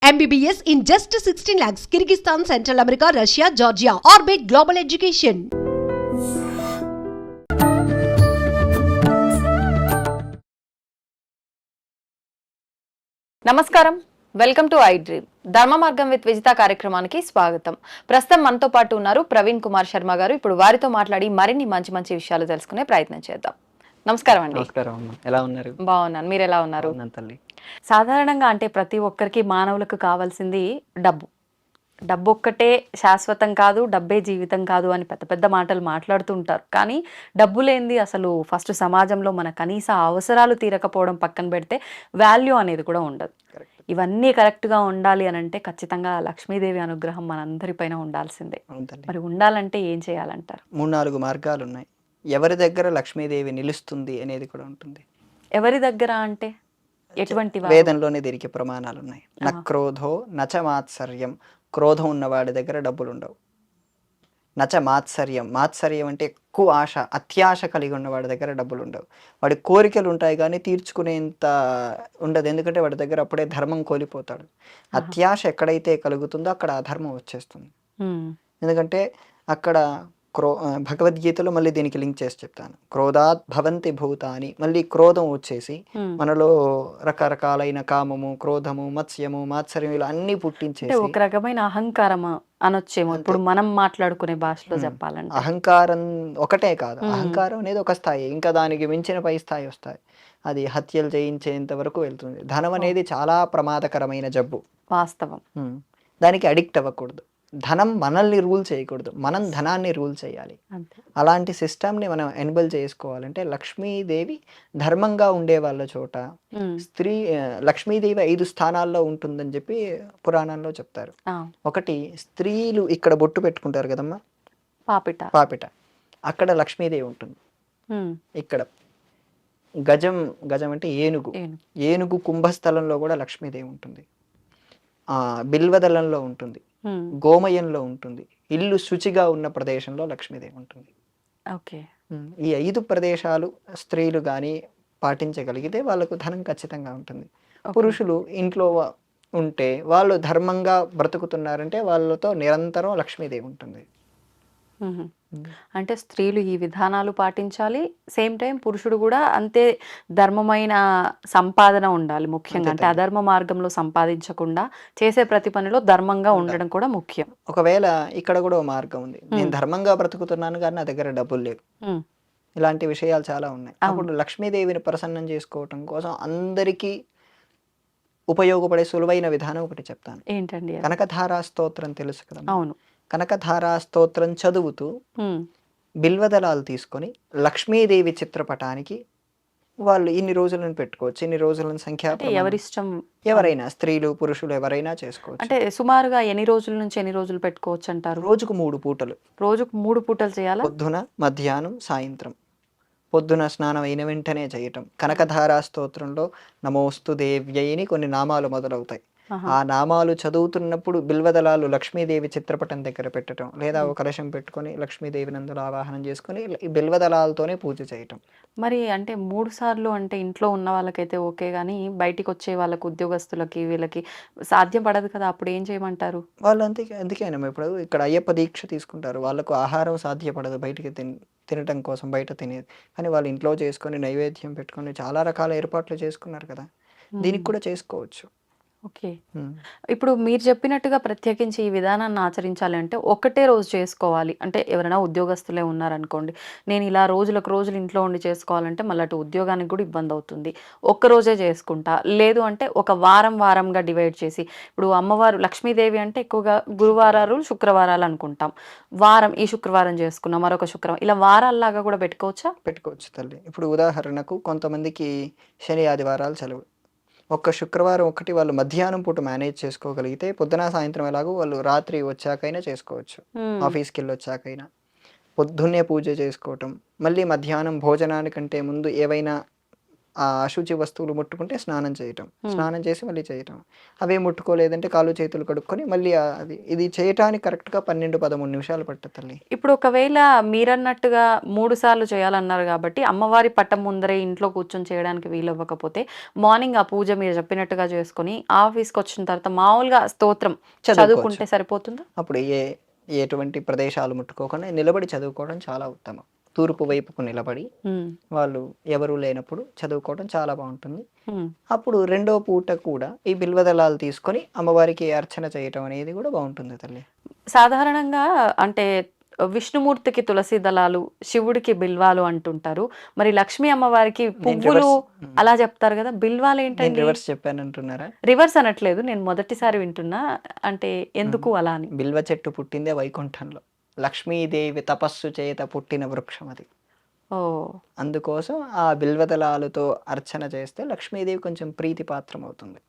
MBBS in just 16 lakhs. Kyrgyzstan, Central America, Russia, Georgia. Orbit Global Education. నమస్కారం, welcome to I dream. ధర్మ మార్గం with Vijitha కార్యక్రమానికి స్వాగతం. ప్రస్తుతం మనతో పాటు ఉన్నారు ప్రవీణ్ కుమార్ శర్మ గారు. ఇప్పుడు వారితో మాట్లాడి మరిన్ని మంచి మంచి విషయాలు తెలుసుకునే ప్రయత్నం చేద్దాం. నమస్కారం అండి. నమస్కారం అమ్మ, ఎలా ఉన్నారు? బాగున్నాను, మీరు ఎలా ఉన్నారు? తల్లి. సాధారణంగా అంటే ప్రతి ఒక్కరికి మానవులకు కావాల్సింది డబ్బు. డబ్బు ఒక్కటే శాశ్వతం కాదు, డబ్బే జీవితం కాదు అని పెద్ద పెద్ద మాటలు మాట్లాడుతూ ఉంటారు. కానీ డబ్బు లేనిది అసలు ఫస్ట్ సమాజంలో మన కనీస అవసరాలు తీరకపోవడం పక్కన పెడితే వాల్యూ అనేది కూడా ఉండదు. ఇవన్నీ కరెక్ట్గా ఉండాలి అని అంటే ఖచ్చితంగా లక్ష్మీదేవి అనుగ్రహం మనందరిపైన ఉండాల్సిందే. మరి ఉండాలంటే ఏం చేయాలంటారు? 3-4 మార్గాలు ఉన్నాయి. ఎవరి దగ్గర లక్ష్మీదేవి నిలుస్తుంది అనేది కూడా ఉంటుంది. ఎవరి దగ్గర అంటే ఎటువంటి వేదంలోనే దీనికి ప్రమాణాలు ఉన్నాయి. నక్రోధో నచ మాత్సర్యం. క్రోధం ఉన్నవాడి దగ్గర డబ్బులు ఉండవు. నచ మాత్సర్యం. మాత్సర్యం అంటే ఎక్కువ ఆశ, అత్యాశ కలిగి ఉన్నవాడి దగ్గర డబ్బులు ఉండవు. వాడి కోరికలు ఉంటాయి కానీ తీర్చుకునేంత ఉండదు. ఎందుకంటే వాడి దగ్గర అప్పుడే ధర్మం కోల్పోతాడు. అత్యాశ ఎక్కడైతే కలుగుతుందో అక్కడ అధర్మం వచ్చేస్తుంది. ఎందుకంటే అక్కడ భగవద్గీతలో మళ్ళీ దీనికి లింక్ చేసి చెప్తాను. క్రోధాత్ భవంతి భూతాని. మళ్ళీ క్రోధం వచ్చేసి మనలో రకరకాలైన కామము, క్రోధము, మత్స్యము, మాత్సర్యం ఇలా అన్ని పుట్టించేసి ఒక రకమైన అహంకారం అనొచ్చేమో ఇప్పుడు మనం మాట్లాడుకునే భాషలో చెప్పాలంటే. అహంకారం ఒకటే కాదు, అహంకారం అనేది ఒక స్థాయి, ఇంకా దానికి మించిన పై స్థాయి వస్తాయి. అది హత్యలు చేయించేంత వరకు వెళ్తుంది. ధనం అనేది చాలా ప్రమాదకరమైన జబ్బు, వాస్తవం. దానికి అడిక్ట్ అవ్వకూడదు. ధనం మనల్ని రూల్ చేయకూడదు, మనం ధనాన్ని రూల్ చేయాలి. అలాంటి సిస్టమ్ని మనం ఎనేబుల్ చేసుకోవాలంటే లక్ష్మీదేవి ధర్మంగా ఉండే వాళ్ళ చోట లక్ష్మీదేవి 5 స్థానాల్లో ఉంటుందని చెప్పి పురాణాల్లో చెప్తారు. ఒకటి, స్త్రీలు ఇక్కడ బొట్టు పెట్టుకుంటారు కదమ్మా, పాపిట, అక్కడ లక్ష్మీదేవి ఉంటుంది. ఇక్కడ గజం అంటే ఏనుగు కుంభస్థలంలో కూడా లక్ష్మీదేవి ఉంటుంది. బిల్వదళంలో ఉంటుంది, గోమయంలో ఉంటుంది, ఇల్లు శుచిగా ఉన్న ప్రదేశంలో లక్ష్మీదేవి ఉంటుంది. ఈ 5 ప్రదేశాలు స్త్రీలు కానీ పాటించగలిగితే వాళ్ళకు ధనం ఖచ్చితంగా ఉంటుంది. పురుషులు ఇంట్లో ఉంటే వాళ్ళు ధర్మంగా బ్రతుకుతున్నారంటే వాళ్ళతో నిరంతరం లక్ష్మీదేవి ఉంటుంది. అంటే స్త్రీలు ఈ విధానాలు పాటించాలి, సేమ్ టైం పురుషుడు కూడా అంతే ధర్మమైన సంపాదన ఉండాలి ముఖ్యంగా. అంటే అధర్మ మార్గంలో సంపాదించకుండా చేసే ప్రతి పనిలో ధర్మంగా ఉండడం కూడా ముఖ్యం. ఒకవేళ ఇక్కడ కూడా ఒక మార్గం ఉంది, నేను ధర్మంగా బ్రతుకుతున్నాను కానీ నా దగ్గర డబ్బులు లేవు, ఇలాంటి విషయాలు చాలా ఉన్నాయి. అప్పుడు లక్ష్మీదేవిని ప్రసన్నం చేసుకోవటం కోసం అందరికీ ఉపయోగపడే సులువైన విధానం ఒకటి చెప్తాను. ఏంటండి? కనకధారా స్తోత్రం తెలుసు కదా? అవును. కనకధారా స్తోత్రం చదువుతూ బిల్వదళాలు తీసుకొని లక్ష్మీదేవి చిత్రపటానికి వాళ్ళు ఇన్ని రోజులను పెట్టుకోవచ్చు. ఇన్ని రోజులను సంఖ్య ఎవరిష్టం, ఎవరైనా స్త్రీలు పురుషులు ఎవరైనా చేసుకోవచ్చు. అంటే సుమారుగా ఎన్ని రోజుల నుంచి ఎన్ని రోజులు పెట్టుకోవచ్చు అంటారు? రోజుకు 3 పూటలు. రోజుకు 3 పూటలు చేయాలా? పొద్దున, మధ్యాహ్నం, సాయంత్రం. పొద్దున స్నానం అయిన వెంటనే చేయటం. కనకధారా స్తోత్రంలో నమోస్తు దేవ్యైని కొన్ని నామాలు మొదలవుతాయి. ఆ నామాలు చదువుతున్నప్పుడు బిల్వదళాలు లక్ష్మీదేవి చిత్రపటం దగ్గర పెట్టడం, లేదా ఒక కలశం పెట్టుకొని లక్ష్మీదేవిని అందులో ఆవాహనం చేసుకుని ఈ బిల్వదళాలతోనే పూజ చేయటం. మరి అంటే 3 సార్లు అంటే ఇంట్లో ఉన్న వాళ్ళకైతే ఓకే, కానీ బయటికి వచ్చే వాళ్ళకి, ఉద్యోగస్తులకి, వీళ్ళకి సాధ్యం పడదు కదా, అప్పుడు ఏం చేయమంటారు? వాళ్ళు అందుకేనా ఇప్పుడు ఇక్కడ అయ్యప్ప దీక్ష తీసుకుంటారు, వాళ్ళకు ఆహారం సాధ్యపడదు బయటికి తినటం కోసం, బయట తినేది. కానీ వాళ్ళు ఇంట్లో చేసుకొని నైవేద్యం పెట్టుకొని చాలా రకాల ఏర్పాట్లు చేసుకున్నారు కదా, దీనికి కూడా చేసుకోవచ్చు. ఓకే. ఇప్పుడు మీరు చెప్పినట్టుగా ప్రత్యేకించి ఈ విధానాన్ని ఆచరించాలి అంటే ఒకటే రోజు చేసుకోవాలి. అంటే ఎవరైనా ఉద్యోగస్తులే ఉన్నారనుకోండి, నేను ఇలా రోజులకు రోజులు ఇంట్లో ఉండి చేసుకోవాలంటే మళ్ళీ అటు ఉద్యోగానికి కూడా ఇబ్బంది అవుతుంది. ఒక్కరోజే చేసుకుంటా, లేదు అంటే ఒక వారంగా డివైడ్ చేసి, ఇప్పుడు అమ్మవారు లక్ష్మీదేవి అంటే ఎక్కువగా గురువారాలు, శుక్రవారాలు అనుకుంటాం. ఈ శుక్రవారం చేసుకున్నాం, మరొక శుక్రవారం, ఇలా వారాల్లాగా కూడా పెట్టుకోవచ్చా? పెట్టుకోవచ్చు తల్లి. ఇప్పుడు ఉదాహరణకు కొంతమందికి శని ఆదివారాలు సెలవు, ఒక్క శుక్రవారం ఒకటి వాళ్ళు మధ్యాహ్నం పూట మేనేజ్ చేసుకోగలిగితే పొద్దున సాయంత్రం ఎలాగో వాళ్ళు రాత్రి వచ్చాకైనా చేసుకోవచ్చు. ఆఫీస్కి వెళ్ళి వచ్చాకైనా పొద్దున్నే పూజ చేసుకోవటం, మళ్ళీ మధ్యాహ్నం భోజనానికంటే ముందు ఏవైనా ఆ అశుచి వస్తువులు ముట్టుకుంటే స్నానం చేయటం, స్నానం చేసి మళ్ళీ చేయటం. అవే ముట్టుకోలేదంటే కాళ్ళు చేతులు కడుక్కొని మళ్ళీ అది ఇది చేయటానికి కరెక్ట్గా 12-13 నిమిషాలు పట్టదు తల్లి. ఇప్పుడు ఒకవేళ మీరన్నట్టుగా 3 సార్లు చేయాలన్నారు కాబట్టి అమ్మవారి పటం ముందరే ఇంట్లో కూర్చొని చేయడానికి వీలవ్వకపోతే మార్నింగ్ ఆ పూజ మీరు చెప్పినట్టుగా చేసుకొని ఆఫీస్కి వచ్చిన తర్వాత మామూలుగా స్తోత్రం చదువుకుంటే సరిపోతుందా? అప్పుడు ఎటువంటి ప్రదేశాలు ముట్టుకోకుండా నిలబడి చదువుకోవడం చాలా ఉత్తమం. తూర్పు వైపుకు నిలబడి వాళ్ళు ఎవరు లేనప్పుడు చదువుకోవడం చాలా బాగుంటుంది. అప్పుడు రెండో పూట కూడా ఈ బిల్వదళాలు తీసుకొని అమ్మవారికి అర్చన చేయటం అనేది కూడా బాగుంటుంది తల్లి. సాధారణంగా అంటే విష్ణుమూర్తికి తులసి దళాలు, శివుడికి బిల్వాలు అంటుంటారు. మరి లక్ష్మీ అమ్మవారికి పువ్వులు అలా చెప్తారు కదా, బిల్వాలు ఏంటంటే రివర్స్ చెప్పానంటున్నారా? రివర్స్ అనట్లేదు, నేను మొదటిసారి వింటున్నా. అంటే ఎందుకు అలా అని? బిల్వ చెట్టు పుట్టిందే వైకుంఠంలో, లక్ష్మీదేవి తపస్సు చేత పుట్టిన వృక్షం అది. ఓ, అందుకోసం ఆ బిల్వదళాలతో అర్చన చేస్తే లక్ష్మీదేవి కొంచెం ప్రీతి పాత్రం అవుతుంది.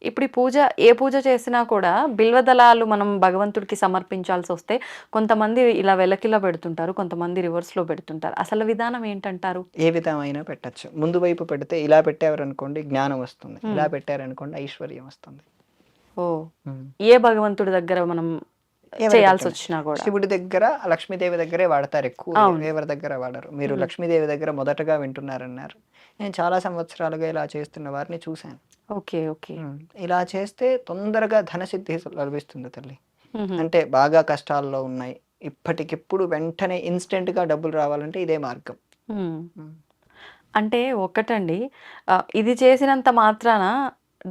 ఇప్పుడు ఈ పూజ ఏ పూజ చేసినా కూడా బిల్వదళాలు మనం భగవంతుడికి సమర్పించాల్సి వస్తే కొంతమంది ఇలా వెలకిలా పెడుతుంటారు, కొంతమంది రివర్స్ లో పెడుతుంటారు. అసలు విధానం ఏంటంటారు? ఏ విధమైనా పెట్టచ్చు. ముందు వైపు పెడితే ఇలా పెట్టారనుకోండి జ్ఞానం వస్తుంది, ఇలా పెట్టారనుకోండి ఐశ్వర్యం వస్తుంది. ఓ, ఏ భగవంతుడి దగ్గర మనం చేయాల్సి వచ్చినా కూడా శివుడి దగ్గర, లక్ష్మీదేవి దగ్గరే వాడతారు ఎక్కువ, ఎవరి దగ్గర వాడరు. మీరు లక్ష్మీదేవి దగ్గర మొదటగా వింటున్నారన్నారు. నేను చాలా సంవత్సరాలుగా ఇలా చేస్తున్న వారిని చూశాను. Okay okay. ఇలా చేస్తే తొందరగా ధనసిద్ధి లభిస్తుంది తల్లి. అంటే బాగా కష్టాల్లో ఉన్నాయి, ఇప్పటికిప్పుడు వెంటనే ఇన్స్టెంట్ గా డబ్బులు రావాలంటే ఇదే మార్గం. అంటే ఒకటండి, ఇది చేసినంత మాత్రాన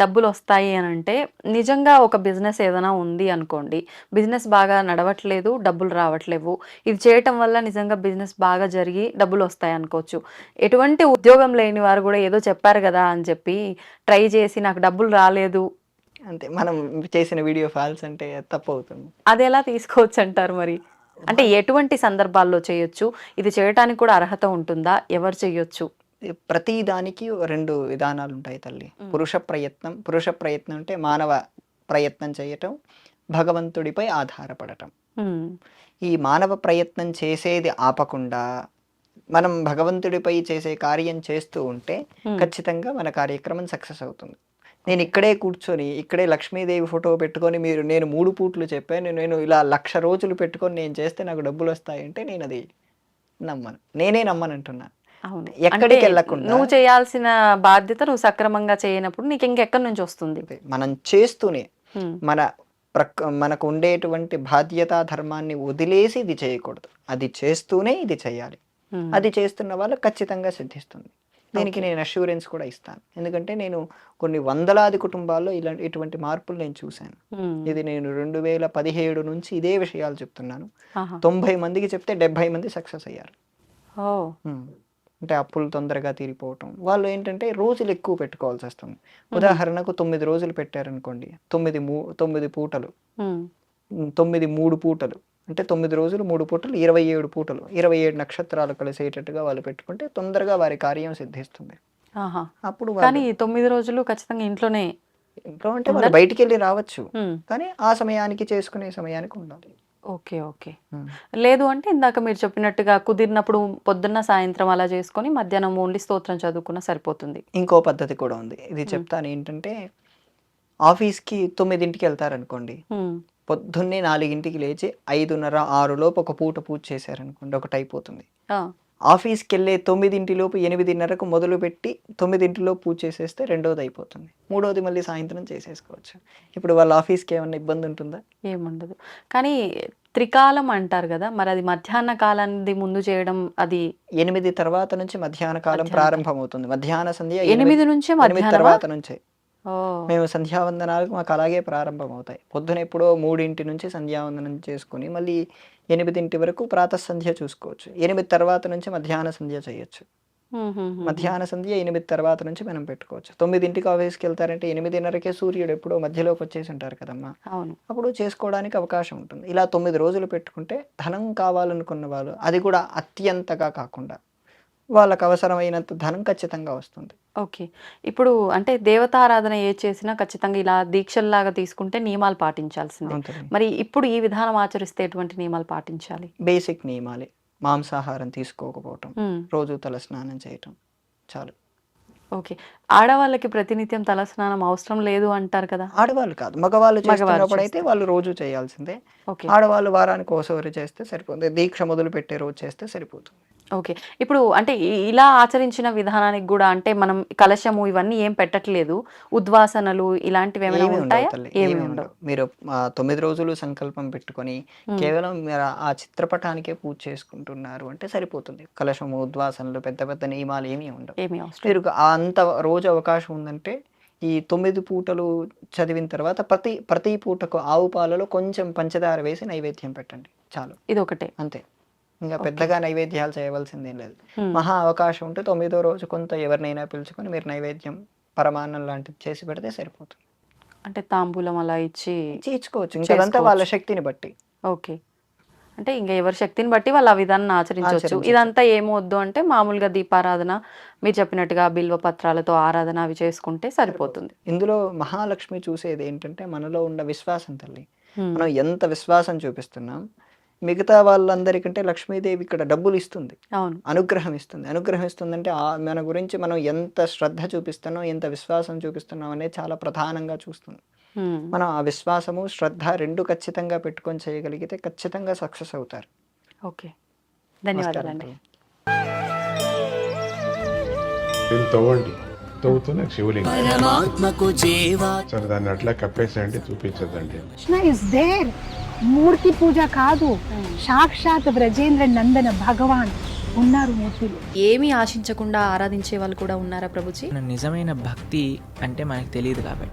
డబ్బులు వస్తాయి అని అంటే, నిజంగా ఒక బిజినెస్ ఏదైనా ఉంది అనుకోండి, బిజినెస్ బాగా నడవట్లేదు, డబ్బులు రావట్లేవు, ఇది చేయటం వల్ల నిజంగా బిజినెస్ బాగా జరిగి డబ్బులు వస్తాయి అనుకోవచ్చు. ఎటువంటి ఉద్యోగం లేని వారు కూడా ఏదో చెప్పారు కదా అని చెప్పి ట్రై చేసి నాకు డబ్బులు రాలేదు అంతే, మనం చేసిన వీడియో ఫాల్స్ అంటే తప్పు అవుతుంది. అది ఎలా తీసుకోవచ్చు అంటారు మరి? అంటే ఎటువంటి సందర్భాల్లో చేయొచ్చు, ఇది చేయటానికి కూడా అర్హత ఉంటుందా, ఎవరు చేయొచ్చు? ప్రతి దానికి 2 విధానాలు ఉంటాయి తల్లి. పురుష ప్రయత్నం అంటే మానవ ప్రయత్నం చేయటం, భగవంతుడిపై ఆధారపడటం. ఈ మానవ ప్రయత్నం చేసేది ఆపకుండా మనం భగవంతుడిపై చేసే కార్యం చేస్తూ ఉంటే ఖచ్చితంగా మన కార్యక్రమం సక్సెస్ అవుతుంది. నేను ఇక్కడే కూర్చొని ఇక్కడే లక్ష్మీదేవి ఫోటో పెట్టుకొని నేను 3 పూట్లు చెప్పాను, నేను ఇలా 1,00,000 రోజులు పెట్టుకొని నేను చేస్తే నాకు డబ్బులు వస్తాయంటే నేను అది నమ్మను. నేనే నమ్మనంటున్నాను. ఎక్కడికి వెళ్ళకుండా నువ్వు చేయాల్సిన బాధ్యత నువ్వు సక్రమంగా చేయనప్పుడు నీకు ఇంకెక్కడి నుంచి వస్తుంది? మనం చేస్తూనే మనకు ఉండేటువంటి బాధ్యతా ధర్మాన్ని వదిలేసి ఇది చేయకూడదు, అది చేస్తూనే ఇది చేయాలి. అది చేస్తున్న వాళ్ళు ఖచ్చితంగా సిద్ధిస్తుంది. దీనికి నేను అష్యూరెన్స్ కూడా ఇస్తాను. ఎందుకంటే నేను కొన్ని వందలాది కుటుంబాల్లో ఇటువంటి మార్పులు నేను చూశాను. ఇది నేను 2017 నుంచి ఇదే విషయాలు చెప్తున్నాను. 90 మందికి చెప్తే 70 మంది సక్సెస్ అయ్యారు. అంటే అప్పులు తొందరగా తీరిపోవటం. వాళ్ళు ఏంటంటే రోజులు ఎక్కువ పెట్టుకోవాల్సి వస్తుంది. ఉదాహరణకు 9 రోజులు పెట్టారనుకోండి, 9 పూటలు, 3 పూటలు అంటే 9 రోజులు 3 పూటలు 27 పూటలు, 27 నక్షత్రాలు కలిసేటట్టుగా వాళ్ళు పెట్టుకుంటే తొందరగా వారి కార్యం సిద్ధిస్తుంది. అప్పుడు కానీ 9 రోజులు ఖచ్చితంగా ఇంట్లో అంటే వాళ్ళు బయటికి వెళ్ళి రావచ్చు, కానీ ఆ సమయానికి చేసుకునే సమయానికి ఉండాలి. Okay okay. లేదు అంటే ఇందాక మీరు చెప్పినట్టుగా కుదిరినప్పుడు పొద్దున్న సాయంత్రం అలా చేసుకొని మధ్యాహ్నం ఓన్లీ స్తోత్రం చదువుకున్నా సరిపోతుంది. ఇంకో పద్ధతి కూడా ఉంది, ఇది చెప్తాను. ఏంటంటే ఆఫీస్కి 9ంటికి వెళ్తారనుకోండి, పొద్దున్నే 4ంటికి లేచి 5:30, 6 లోపు ఒక పూట పూజ చేశారనుకోండి, ఒకటి అయిపోతుంది. ఆఫీస్కి వెళ్ళే 9ంటి లోపు 8:30కు మొదలు పెట్టి 9ంటిలో పూజ చేసేస్తే రెండోది అయిపోతుంది, మూడోది మళ్ళీ సాయంత్రం చేసేసుకోవచ్చు. ఇప్పుడు వాళ్ళ ఆఫీస్కి ఏమన్నా ఇబ్బంది ఉంటుందా? ఏముండదు. కానీ త్రికాలం అంటారు కదా, మరి అది మధ్యాహ్న కాలాన్ని ముందు చేయడం, అది 8 తర్వాత నుంచి మధ్యాహ్న కాలం ప్రారంభం అవుతుంది. మధ్యాహ్న సంధ్య 8 నుంచి 8 తర్వాత నుంచే మేము సంధ్యావందనాలకు మాకు అలాగే ప్రారంభం అవుతాయి. పొద్దున ఎప్పుడో 3ంటి నుంచి సంధ్యావందనం చేసుకుని మళ్ళీ 8ంటి వరకు ప్రాతః సంధ్య చూసుకోవచ్చు. 8 తర్వాత నుంచి మధ్యాహ్న సంధ్య చేయొచ్చు. మధ్యాహ్న సంధ్య 8 తర్వాత నుంచి మనం పెట్టుకోవచ్చు. 9ంటికి ఆఫీస్కి వెళ్తారంటే 8:30కే సూర్యుడు ఎప్పుడో మధ్యలోకి వచ్చేసి ఉంటారు కదమ్మా, అప్పుడు చేసుకోవడానికి అవకాశం ఉంటుంది. ఇలా 9 రోజులు పెట్టుకుంటే ధనం కావాలనుకున్న వాళ్ళు, అది కూడా అత్యంతగా కాకుండా వాళ్ళకు అవసరమైనంత ధనం ఖచ్చితంగా వస్తుంది. ఓకే. ఇప్పుడు అంటే దేవతారాధన ఏ చేసినా ఖచ్చితంగా ఇలా దీక్షల్లాగా తీసుకుంటే నియమాలు పాటించాల్సిందే. మరి ఇప్పుడు ఈ విధానం ఆచరిస్తే ఎటువంటి నియమాలు పాటించాలి? బేసిక్ నియమాలే. మాంసాహారం తీసుకోకపోవటం, రోజు తల స్నానం చేయటం చాలు. ఓకే. ఆడవాళ్ళకి ప్రతినిత్యం తలస్నానం అవసరం లేదు అంటారు కదా? ఆడవాళ్ళు కాదు, మగవాళ్ళు చేస్తున్నప్పుడైతే వాళ్ళు రోజు చేయాల్సిందే. ఓకే. ఆడవాళ్ళు వారానికి ఓసారి చేస్తే సరిపోతుంది. దీక్ష మొదలు పెట్టే రోజు చేస్తే సరిపోతుంది. ఓకే. ఇప్పుడు అంటే ఇలా ఆచరించిన విధానానికి గూడా అంటే మనం కలశము ఇవన్నీ ఏం పెట్టట్లేదు. ఉద్వాసనలు ఇలాంటివేమైనా ఏమి ఉండవు ఉంటాయా? తల్లి, ఏమి ఏమి ఉండవు. ఉండవు. మీరు 9 రోజులు సంకల్పం పెట్టుకొని కేవలం మీరు ఆ చిత్రపటానికే పూజ చేసుకుంటున్నారు అంటే సరిపోతుంది. కలశము, ఉద్వాసనలు, పెద్ద పెద్ద నియమాలు ఏమీ ఉండవు. ఏమి అవసరం. మీరు అంత రోజు అవకాశం ఉందంటే ఈ 9 పూటలు చదివిన తర్వాత ప్రతి పూటకు ఆవు పాలలో కొంచెం పంచదార వేసి నైవేద్యం పెట్టండి చాలు, ఇదొకటే. అంతే. ఇంకా పెద్దగా నైవేద్యాలు చేయవలసిందేం లేదు. మహా అవకాశం ఉంటే 9వ రోజు కొంత ఎవరినైనా పిలుచుకొని మీరు నైవేద్యం పరమాన్నం లాంటిది చేసి పెడితే సరిపోతుంది. అంటే తాంబూలం అలా ఇచ్చి చేయించుకోవచ్చు. ఇంకా అదంతా వాళ్ళ శక్తిని బట్టి. ఓకే. అంటే ఇంక ఎవరి శక్తిని బట్టి వాళ్ళు ఆ విధానాన్ని ఆచరించవచ్చు. ఇదంతా ఏమొద్దు అంటే మామూలుగా దీపారాధన, మీరు చెప్పినట్టుగా బిల్వ పత్రాలతో ఆరాధన అవి చేసుకుంటే సరిపోతుంది. ఇందులో మహాలక్ష్మి చూసేది ఏంటంటే మనలో ఉన్న విశ్వాసం తల్లి. మనం ఎంత విశ్వాసం చూపిస్తున్నాం, మిగతా వాళ్ళందరికంటే లక్ష్మీదేవి ఇక్కడ డబ్బులు ఇస్తుంది, అవును. అనుగ్రహం ఇస్తుంది. అనుగ్రహం ఇస్తుందంటే మన గురించి మనం ఎంత శ్రద్ధ చూపిస్తున్నాం, ఎంత విశ్వాసం చూపిస్తున్నాం అనేది చాలా ప్రధానంగా చూస్తుంది. మనం ఆ విశ్వాసము, శ్రద్ధ రెండు ఖచ్చితంగా పెట్టుకొని చేయగలిగితే ఖచ్చితంగా సక్సెస్ అవుతారు. ఓకే, ధన్యవాదాలండి. దీన్ని తవ్వండి, తవ్వుతూనే శివలింగం. సరే దాన్ని అట్లా కప్పేసేయండి, చూపించదండి. Krishna is there. మూర్తి పూజ కాదు, సాక్షాత్ బ్రజేంద్ర నందన భగవాన్ ఉన్నారు మూర్తిలో. ఏమీ ఆశించకుండా ఆరాధించే వాళ్ళు కూడా ఉన్నారా ప్రభుజీ? నిజమైన భక్తి అంటే మనకు తెలియదు కాబట్టి